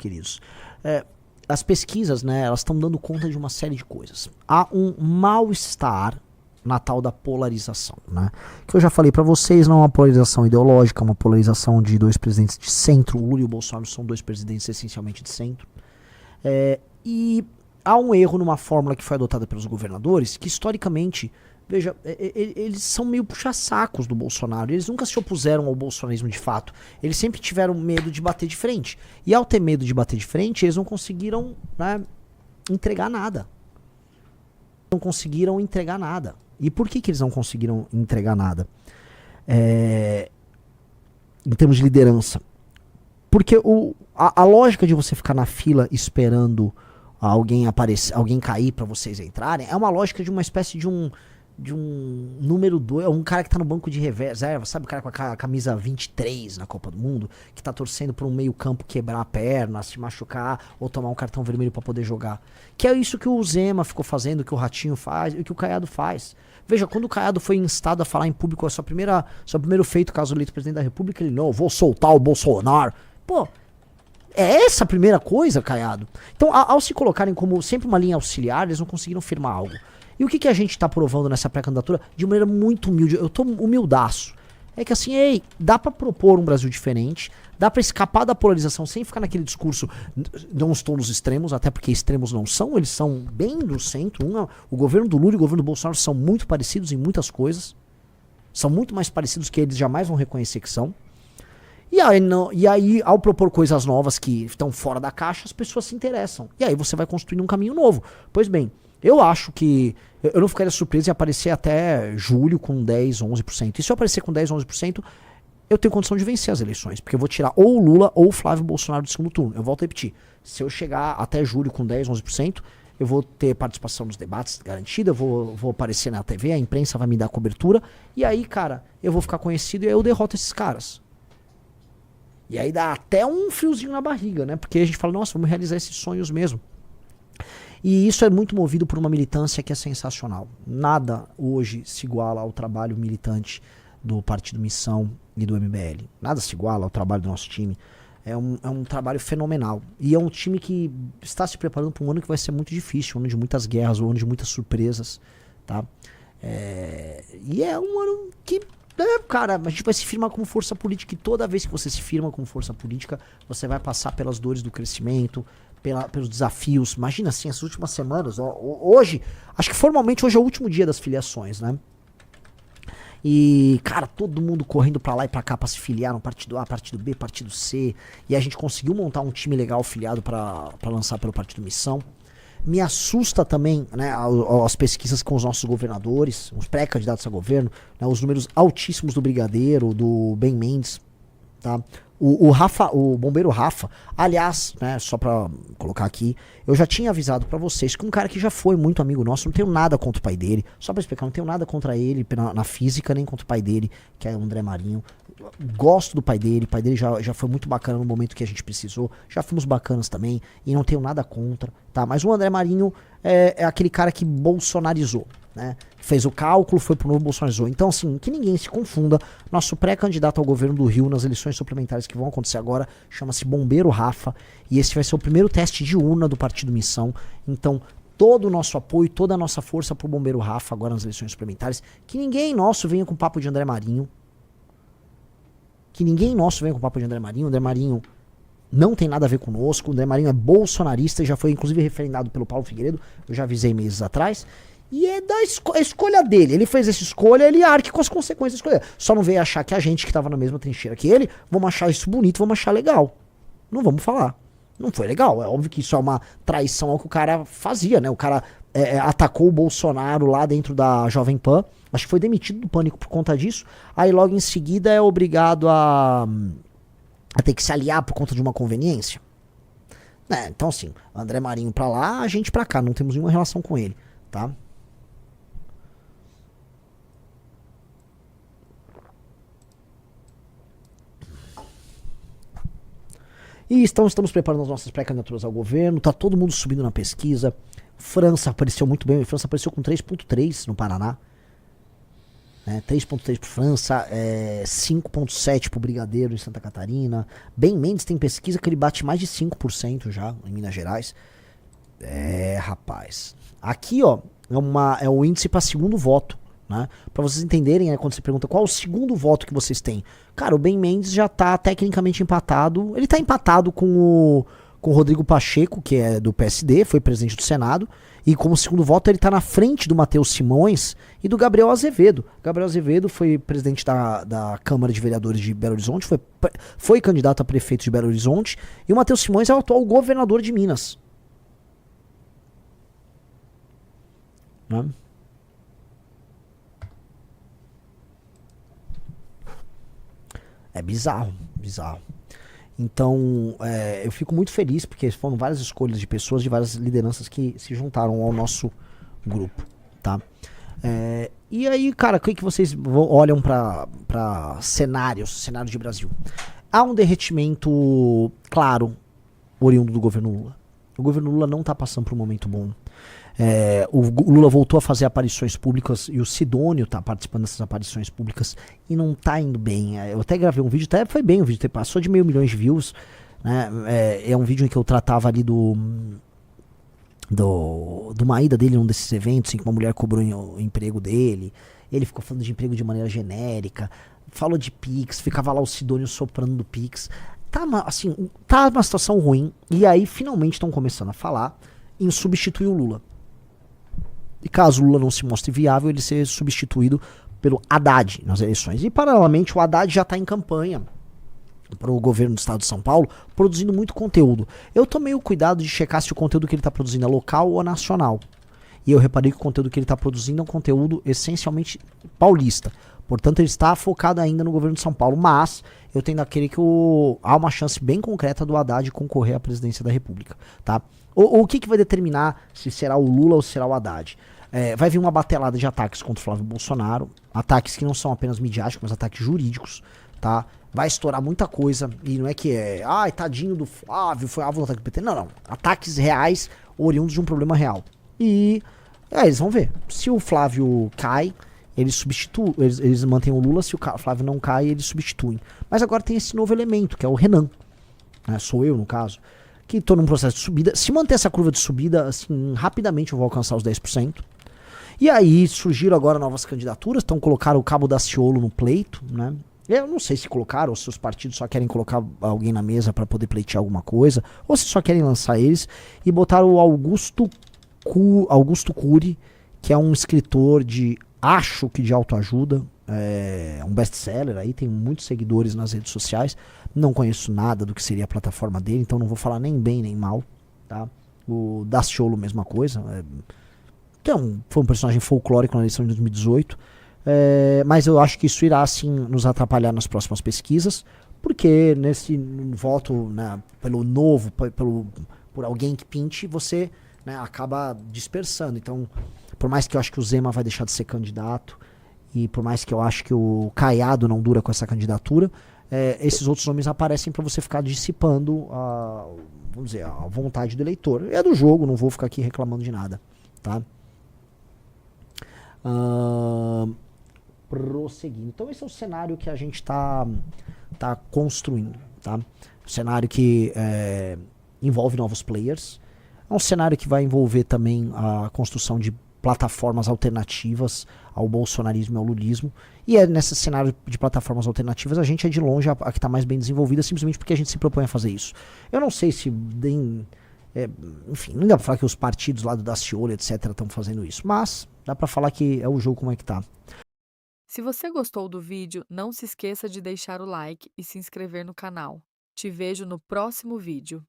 queridos, as pesquisas, né, elas estão dando conta de uma série de coisas. Há um mal-estar na tal da polarização, né? Que eu já falei pra vocês, não é uma polarização ideológica, é uma polarização de dois presidentes de centro. O Lula e o Bolsonaro são dois presidentes essencialmente de centro. E há um erro numa fórmula que foi adotada pelos governadores, que historicamente, veja, eles são meio puxa-sacos do Bolsonaro. Eles nunca se opuseram ao bolsonarismo de fato. Eles sempre tiveram medo de bater de frente. E ao ter medo de bater de frente, eles não conseguiram, né, entregar nada. Não conseguiram entregar nada. E por que eles não conseguiram entregar nada? Em termos de liderança. Porque a lógica de você ficar na fila esperando alguém aparecer, alguém cair pra vocês entrarem, é uma lógica de uma espécie de um número 2, um cara que tá no banco de reserva, sabe, o cara com a camisa 23 na Copa do Mundo, que tá torcendo por um meio campo quebrar a perna, se machucar, ou tomar um cartão vermelho pra poder jogar. Que é isso que o Zema ficou fazendo, que o Ratinho faz, e que o Caiado faz. Veja, quando o Caiado foi instado a falar em público, seu primeiro feito, caso eleito presidente da República, ele, não, vou soltar o Bolsonaro. Pô, é essa a primeira coisa, Caiado? Então, ao se colocarem como sempre uma linha auxiliar, eles não conseguiram firmar algo. E o que a gente tá provando nessa pré-candidatura? De maneira muito humilde, eu tô humildaço. É que assim, dá pra propor um Brasil diferente, dá pra escapar da polarização sem ficar naquele discurso, não estou nos extremos, até porque extremos não são, eles são bem do centro. O governo do Lula e o governo do Bolsonaro são muito parecidos em muitas coisas, são muito mais parecidos que eles jamais vão reconhecer que são. E aí, ao propor coisas novas que estão fora da caixa, as pessoas se interessam. E aí você vai construindo um caminho novo. Pois bem, eu acho que eu não ficaria surpreso em aparecer até julho com 10, 11%. E se eu aparecer com 10, 11%, eu tenho condição de vencer as eleições. Porque eu vou tirar ou o Lula ou o Flávio Bolsonaro do segundo turno. Eu volto a repetir. Se eu chegar até julho com 10, 11%, eu vou ter participação nos debates garantida, eu vou aparecer na TV, a imprensa vai me dar cobertura. E aí, cara, eu vou ficar conhecido e aí eu derroto esses caras. E aí dá até um friozinho na barriga, né? Porque a gente fala, nossa, vamos realizar esses sonhos mesmo. E isso é muito movido por uma militância que é sensacional. Nada hoje se iguala ao trabalho militante do Partido Missão e do MBL. Nada se iguala ao trabalho do nosso time. É um trabalho fenomenal. E é um time que está se preparando para um ano que vai ser muito difícil. Um ano de muitas guerras, um ano de muitas surpresas. Tá? E é um ano que... cara, a gente vai se firmar como força política e toda vez que você se firma como força política, você vai passar pelas dores do crescimento, pelos desafios. Imagina assim, essas últimas semanas, hoje, acho que formalmente hoje é o último dia das filiações, né? E, cara, todo mundo correndo pra lá e pra cá pra se filiar no partido A, partido B, partido C, e a gente conseguiu montar um time legal filiado pra lançar pelo Partido Missão. Me assusta também, né, as pesquisas com os nossos governadores, os pré-candidatos a governo, né, os números altíssimos do Brigadeiro, do Ben Mendes, tá? O bombeiro Rafa, aliás, né, só pra colocar aqui, eu já tinha avisado pra vocês que um cara que já foi muito amigo nosso, não tenho nada contra o pai dele, só pra explicar, não tenho nada contra ele na física, nem contra o pai dele, que é o André Marinho. Gosto do pai dele já foi muito bacana no momento que a gente precisou, já fomos bacanas também, e não tenho nada contra, tá? Mas o André Marinho é aquele cara que bolsonarizou, né? Fez o cálculo, foi pro novo, bolsonarizou. Então, assim, que ninguém se confunda, nosso pré-candidato ao governo do Rio nas eleições suplementares que vão acontecer agora, chama-se Bombeiro Rafa, e esse vai ser o primeiro teste de urna do Partido Missão. Então, todo o nosso apoio, toda a nossa força pro Bombeiro Rafa agora nas eleições suplementares. Que ninguém nosso venha com papo de André Marinho. Que ninguém nosso venha com papo de André Marinho. André Marinho não tem nada a ver conosco. O André Marinho é bolsonarista, já foi inclusive referendado pelo Paulo Figueiredo, eu já avisei meses atrás. E é da escolha dele. Ele fez essa escolha, ele arque com as consequências da escolha. Só não veio achar que a gente que tava na mesma trincheira que ele, vamos achar isso bonito, vamos achar legal. Não vamos falar. Não foi legal. É óbvio que isso é uma traição ao que o cara fazia, né? O cara atacou o Bolsonaro lá dentro da Jovem Pan. Acho que foi demitido do Pânico por conta disso. Aí logo em seguida é obrigado a ter que se aliar por conta de uma conveniência. Então assim, André Marinho pra lá, a gente pra cá. Não temos nenhuma relação com ele, tá? E estamos preparando as nossas pré-candidaturas ao governo, tá todo mundo subindo na pesquisa. França apareceu muito bem, França apareceu com 3.3 no Paraná. né? 3,3 para França, 5,7 para o Brigadeiro em Santa Catarina. Ben Mendes tem pesquisa que ele bate mais de 5% já em Minas Gerais. Rapaz. Aqui, ó, é o índice para segundo voto, né? Para vocês entenderem, quando você pergunta qual é o segundo voto que vocês têm. Cara, o Ben Mendes já tá tecnicamente empatado. Ele tá empatado com o Rodrigo Pacheco, que é do PSD, foi presidente do Senado. E como segundo voto, ele tá na frente do Matheus Simões e do Gabriel Azevedo. Gabriel Azevedo foi presidente da Câmara de Vereadores de Belo Horizonte, foi candidato a prefeito de Belo Horizonte. E o Matheus Simões é o atual governador de Minas. Né? É bizarro, bizarro. Então, eu fico muito feliz porque foram várias escolhas de pessoas, de várias lideranças que se juntaram ao nosso grupo, tá? E aí, cara, o que vocês olham para cenário de Brasil? Há um derretimento claro, oriundo do governo Lula. O governo Lula não tá passando por um momento bom. O Lula voltou a fazer aparições públicas e o Sidônio tá participando dessas aparições públicas e não tá indo bem. Eu até gravei um vídeo, até foi bem o vídeo, passou de 500 mil de views. Né? É um vídeo em que eu tratava ali de uma ida dele num desses eventos em que uma mulher cobrou o emprego dele. Ele ficou falando de emprego de maneira genérica, falou de Pix, ficava lá o Sidônio soprando do Pix. Tá uma situação ruim. E aí finalmente estão começando a falar em substituir o Lula. E caso o Lula não se mostre viável, ele ser substituído pelo Haddad nas eleições. E paralelamente o Haddad já está em campanha para o governo do estado de São Paulo, produzindo muito conteúdo. Eu tomei o cuidado de checar se o conteúdo que ele está produzindo é local ou nacional. E eu reparei que o conteúdo que ele está produzindo é um conteúdo essencialmente paulista. Portanto, ele está focado ainda no governo de São Paulo. Mas eu tendo a crer que há uma chance bem concreta do Haddad concorrer à presidência da República. Tá? O que vai determinar se será o Lula ou será o Haddad? Vai vir uma batelada de ataques contra o Flávio Bolsonaro. Ataques que não são apenas midiáticos, mas ataques jurídicos. Tá? Vai estourar muita coisa. E não é que ai, tadinho do Flávio, foi a vontade do PT. Não. Ataques reais, oriundos de um problema real. E eles vão ver. Se o Flávio cai, eles substituem, eles mantêm o Lula. Se o Flávio não cai, eles substituem. Mas agora tem esse novo elemento, que é o Renan. Sou eu, no caso. Que estou num processo de subida. Se manter essa curva de subida, assim, rapidamente eu vou alcançar os 10%. E aí surgiram agora novas candidaturas. Então colocaram o Cabo Daciolo no pleito, né? Eu não sei se colocaram, ou se os partidos só querem colocar alguém na mesa para poder pleitear alguma coisa, ou se só querem lançar eles. E botaram o Augusto Cury, que é um escritor acho que de autoajuda, um best-seller aí, tem muitos seguidores nas redes sociais. Não conheço nada do que seria a plataforma dele, então não vou falar nem bem nem mal, tá? O Daciolo, mesma coisa. Foi um personagem folclórico na eleição de 2018. Mas eu acho que isso irá, sim, nos atrapalhar nas próximas pesquisas, porque nesse voto, né, pelo novo, por alguém que pinte, você, né, acaba dispersando. Então, por mais que eu acho que o Zema vai deixar de ser candidato, e por mais que eu acho que o Caiado não dura com essa candidatura, esses outros nomes aparecem para você ficar dissipando vamos dizer, a vontade do eleitor. É do jogo, não vou ficar aqui reclamando de nada, tá? Prosseguindo. Então esse é o cenário que a gente tá construindo, tá? Um cenário que envolve novos players. É um cenário que vai envolver também a construção de plataformas alternativas ao bolsonarismo e ao lulismo. E nesse cenário de plataformas alternativas, a gente é de longe a que está mais bem desenvolvida, simplesmente porque a gente se propõe a fazer isso. Eu não sei se enfim, não dá pra falar que os partidos lá do Daciolo, etc, estão fazendo isso, mas dá pra falar que é o jogo como é que tá. Se você gostou do vídeo, não se esqueça de deixar o like e se inscrever no canal. Te vejo no próximo vídeo.